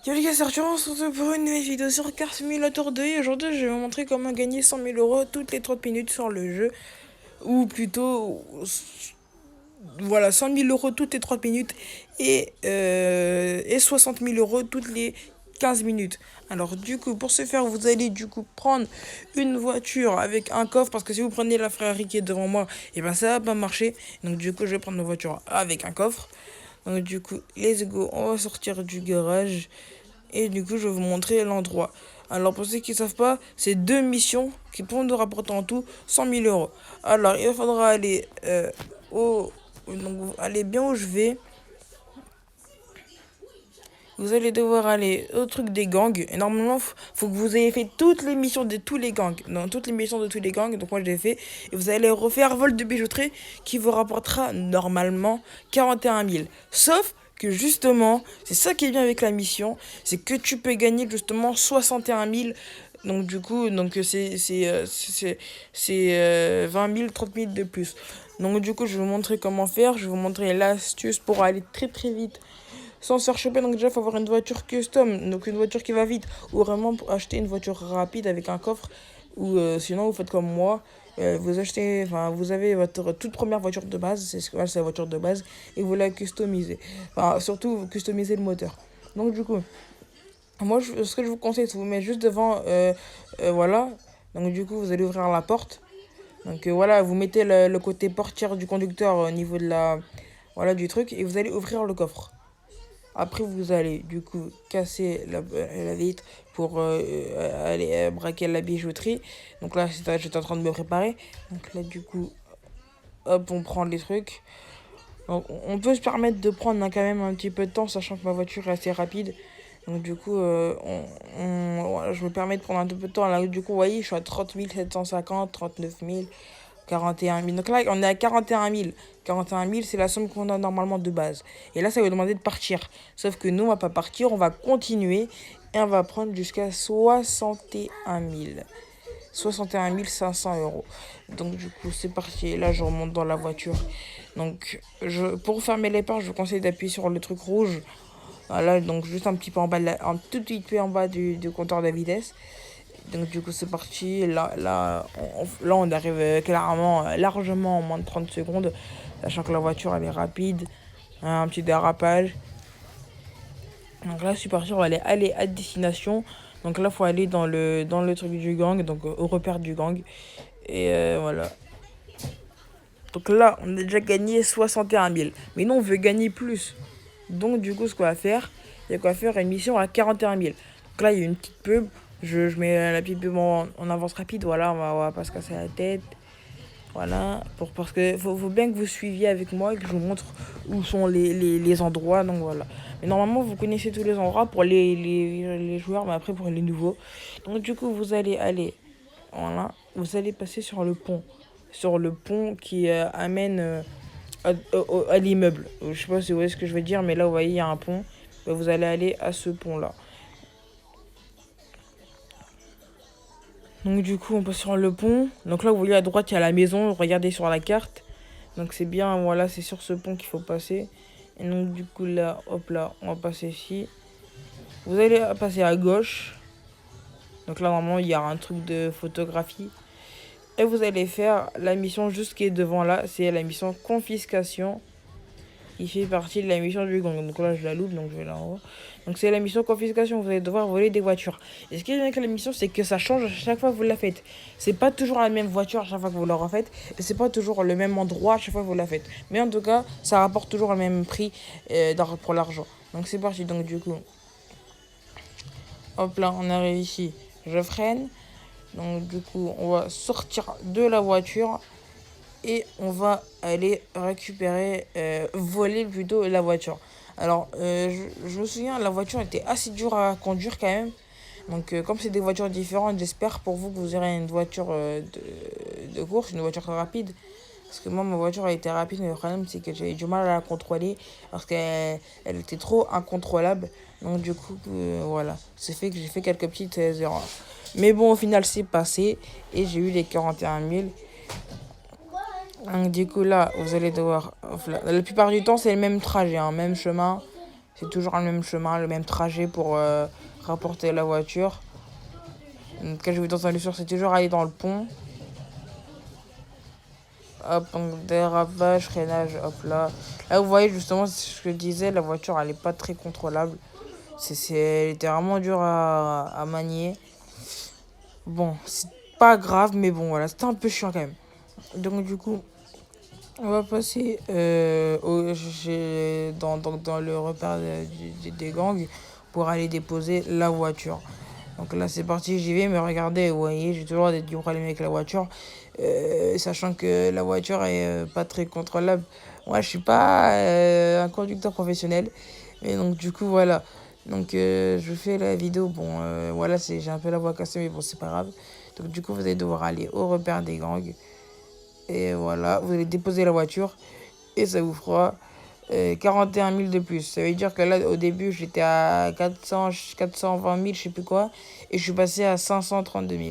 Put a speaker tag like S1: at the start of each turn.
S1: Yo les gars, c'est Arthur, on se retrouve pour une nouvelle vidéo sur Car Simulator 2 et aujourd'hui je vais vous montrer comment gagner 100 000 euros toutes les 30 minutes sur le jeu. Ou plutôt, voilà, 100 000 euros toutes les 30 minutes et 60 000 euros toutes les 15 minutes. Alors du coup, pour ce faire, vous allez du coup prendre une voiture avec un coffre parce que si vous prenez la Ferrari qui est devant moi, et ben ça va pas marcher. Donc du coup, je vais prendre une voiture avec un coffre. Donc du coup, let's go, on va sortir du garage. Et du coup, je vais vous montrer l'endroit. Alors, pour ceux qui ne savent pas, c'est deux missions qui pourront nous rapporter en tout 100 000 euros. Alors, il faudra aller donc, aller bien où je vais. Vous allez devoir aller au truc des gangs. Et normalement, faut que vous ayez fait toutes les missions de tous les gangs. Non, toutes les missions de tous les gangs. Donc moi, je l'ai fait. Et vous allez refaire vol de bijouterie qui vous rapportera normalement 41 000. Sauf que justement, c'est ça qui est bien avec la mission. C'est que tu peux gagner justement 61 000. Donc du coup, c'est 20 000, 30 000 de plus. Donc du coup, je vais vous montrer comment faire. Je vais vous montrer l'astuce pour aller très très vite sans se faire choper. Donc déjà, il faut avoir une voiture custom, donc une voiture qui va vite, ou vraiment pour acheter une voiture rapide avec un coffre, ou sinon vous faites comme moi, vous achetez, enfin vous avez votre toute première voiture de base, c'est la voiture de base, et vous la customisez. Enfin surtout vous customisez le moteur. Donc du coup, moi ce que je vous conseille, c'est vous mettre juste devant, voilà. Donc du coup vous allez ouvrir la porte. Donc voilà, vous mettez le côté portière du conducteur au niveau de la, voilà, du truc, et vous allez ouvrir le coffre. Après, vous allez du coup casser la vitre pour aller braquer la bijouterie. Donc là, j'étais en train de me préparer. Donc là, du coup, hop, on prend les trucs. Donc, on peut se permettre de prendre quand même un petit peu de temps, sachant que ma voiture est assez rapide. Donc du coup, voilà, je me permets de prendre un peu de temps. Là, du coup, vous voyez, je suis à 30 750, 39 000. 41 000. Donc là, on est à 41 000. 41 000, c'est la somme qu'on a normalement de base. Et là, ça va demander de partir. Sauf que nous, on va pas partir, on va continuer. Et on va prendre jusqu'à 61 000. 61 500 euros. Donc du coup, c'est parti. Et là, je remonte dans la voiture. Donc, pour fermer les portes, je vous conseille d'appuyer sur le truc rouge. Voilà, donc juste un petit peu en bas, un tout petit peu en bas du compteur de vitesse. Donc du coup c'est parti, là on arrive clairement largement en moins de 30 secondes, sachant que la voiture elle est rapide, hein, un petit dérapage. Donc là c'est parti, on va aller à destination. Donc là il faut aller dans le truc du gang, donc au repère du gang. Et voilà. Donc là on a déjà gagné 61 000, mais nous on veut gagner plus. Donc du coup ce qu'on va faire, c'est qu'on va faire une mission à 41 000. Donc là il y a une petite pub. Je mets la petite pub en avance rapide, voilà, on va pas se casser la tête. Voilà, parce que faut bien que vous suiviez avec moi et que je vous montre où sont les endroits. Donc voilà. Mais normalement, vous connaissez tous les endroits pour les joueurs, mais après pour les nouveaux. Donc du coup, vous allez aller, voilà, vous allez passer sur le pont. Sur le pont qui amène à l'immeuble. Je sais pas si vous voyez ce que je veux dire, mais là, vous voyez, il y a un pont. Ben, vous allez aller à ce pont-là. Donc du coup on passe sur le pont. Donc là vous voyez à droite il y a la maison, regardez sur la carte. Donc c'est bien, voilà, c'est sur ce pont qu'il faut passer. Et donc du coup là, hop là, on va passer ici. Vous allez passer à gauche. Donc là normalement il y a un truc de photographie. Et vous allez faire la mission juste qui est devant là, c'est la mission confiscation. Il fait partie de la mission du gang. Donc là, je la loupe, donc je vais là en haut. Donc c'est la mission confiscation, vous allez devoir voler des voitures. Et ce qui est bien avec la mission, c'est que ça change à chaque fois que vous la faites. C'est pas toujours la même voiture à chaque fois que vous la refaites. Et c'est pas toujours le même endroit à chaque fois que vous la faites. Mais en tout cas, ça rapporte toujours le même prix pour l'argent. Donc c'est parti, donc du coup. Hop là, on arrive ici. Je freine. Donc du coup, on va sortir de la voiture. Et on va aller récupérer, voler plutôt la voiture. Alors, je me souviens, la voiture était assez dure à conduire quand même. Donc, comme c'est des voitures différentes, j'espère pour vous que vous aurez une voiture de course, une voiture très rapide. Parce que moi, ma voiture a été rapide, mais le problème, c'est que j'avais du mal à la contrôler. Parce qu'elle était trop incontrôlable. Donc, du coup, voilà. C'est fait que j'ai fait quelques petites erreurs. Mais bon, au final, c'est passé. Et j'ai eu les 41 000. Donc, du coup, là, vous allez devoir. La plupart du temps, c'est le même trajet, hein, même chemin. C'est toujours le même chemin, le même trajet pour rapporter la voiture. Donc, quand je vais dans un lieu c'est toujours aller dans le pont. Hop, donc dérapage, freinage, hop là. Là, vous voyez justement ce que je disais, la voiture, elle est pas très contrôlable. Elle était vraiment dur à manier. Bon, c'est pas grave, mais bon, voilà, c'était un peu chiant quand même. Donc, du coup, on va passer dans le repère des gangs pour aller déposer la voiture. Donc là, c'est parti, j'y vais, mais regardez, vous voyez, j'ai toujours du problème avec la voiture, sachant que la voiture est pas très contrôlable. Moi, je suis pas un conducteur professionnel, mais donc du coup, voilà. Donc, je fais la vidéo, bon, voilà, j'ai un peu la voix cassée, mais bon, c'est pas grave. Donc, du coup, vous allez devoir aller au repère des gangs, et voilà, vous allez déposer la voiture, et ça vous fera 41 000 de plus. Ça veut dire que là, au début, j'étais à 420 000, je sais plus quoi. Et je suis passé à 532 000.